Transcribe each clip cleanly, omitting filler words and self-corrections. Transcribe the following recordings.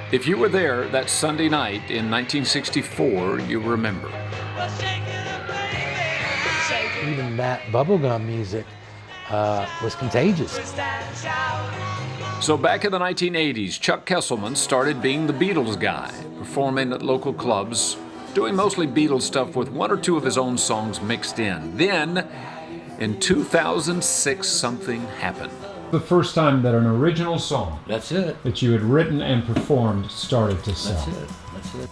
If you were there that Sunday night in 1964, you remember. Even that bubblegum music was contagious. So back in the 1980s, Chuck Kesilman started being the Beatles guy, performing at local clubs, doing mostly Beatles stuff with one or two of his own songs mixed in. Then, in 2006, something happened. The first time that an original song That's it. that you had written and performed started to sell. That's it.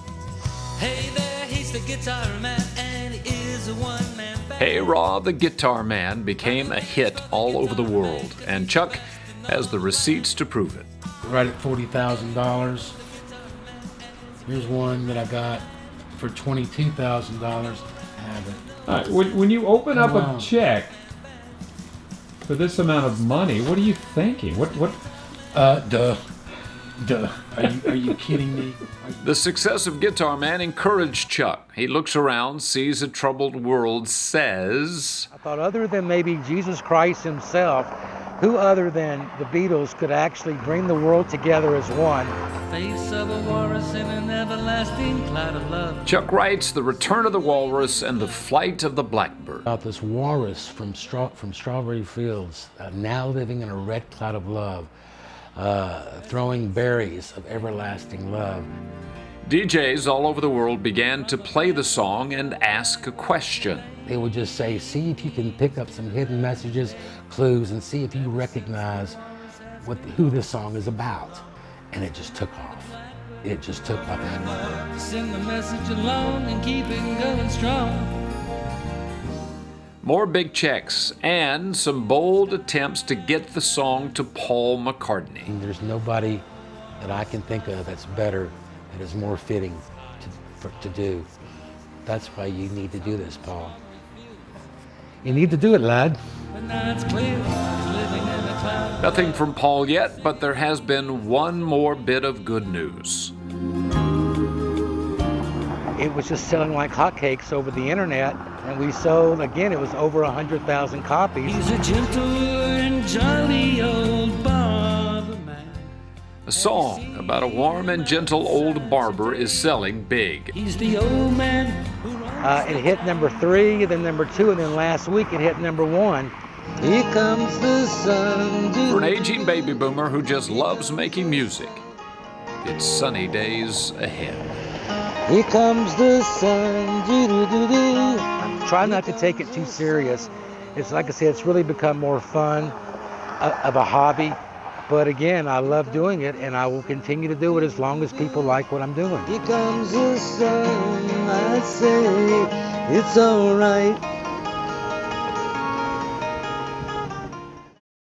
Hey there, he's the guitar man, and he is a one-man band. Hey Raw, the Guitar Man became a hit all over the world, and Chuck has the receipts to prove it. Right at $40,000. Here's one that I got for $22,000. Have it. All right, when you open up Wow. a check for this amount of money, what are you thinking? What? Duh. Are you kidding me? The success of Guitar Man encouraged Chuck. He looks around, sees a troubled world, says, I thought other than maybe Jesus Christ himself, who other than the Beatles could actually bring the world together as one? Face of a walrus in an everlasting cloud of love. Chuck writes The Return of the Walrus and The Flight of the Blackbird. About this walrus from Strawberry Fields, now living in a red cloud of love, throwing berries of everlasting love. DJs all over the world began to play the song and ask a question. They would just say, see if you can pick up some hidden messages, clues, and see if you recognize who this song is about. And it just took off. It just took off. Send the message along and keep it going strong. More big checks and some bold attempts to get the song to Paul McCartney. And there's nobody that I can think of that's better, that is more fitting to do. That's why you need to do this, Paul. You need to do it, lad. But now it's clear he's living in a cloud. Nothing from Paul yet, but there has been one more bit of good news. It was just selling like hotcakes over the internet, and we sold, again, it was over 100,000 copies. He's a gentle and jolly old barber man. A song about a warm and gentle old barber is selling big. He's the old man who It hit number 3, then number 2, and then last week it hit number 1. Here comes the sun. For an aging baby boomer who just loves making music, it's sunny days ahead. Here comes the sun. Doo-doo-doo-doo. I'm trying not to take it too serious. It's like I said, it's really become more fun of a hobby. But again, I love doing it, and I will continue to do it as long as people like what I'm doing. Here comes the sun, I say, it's all right.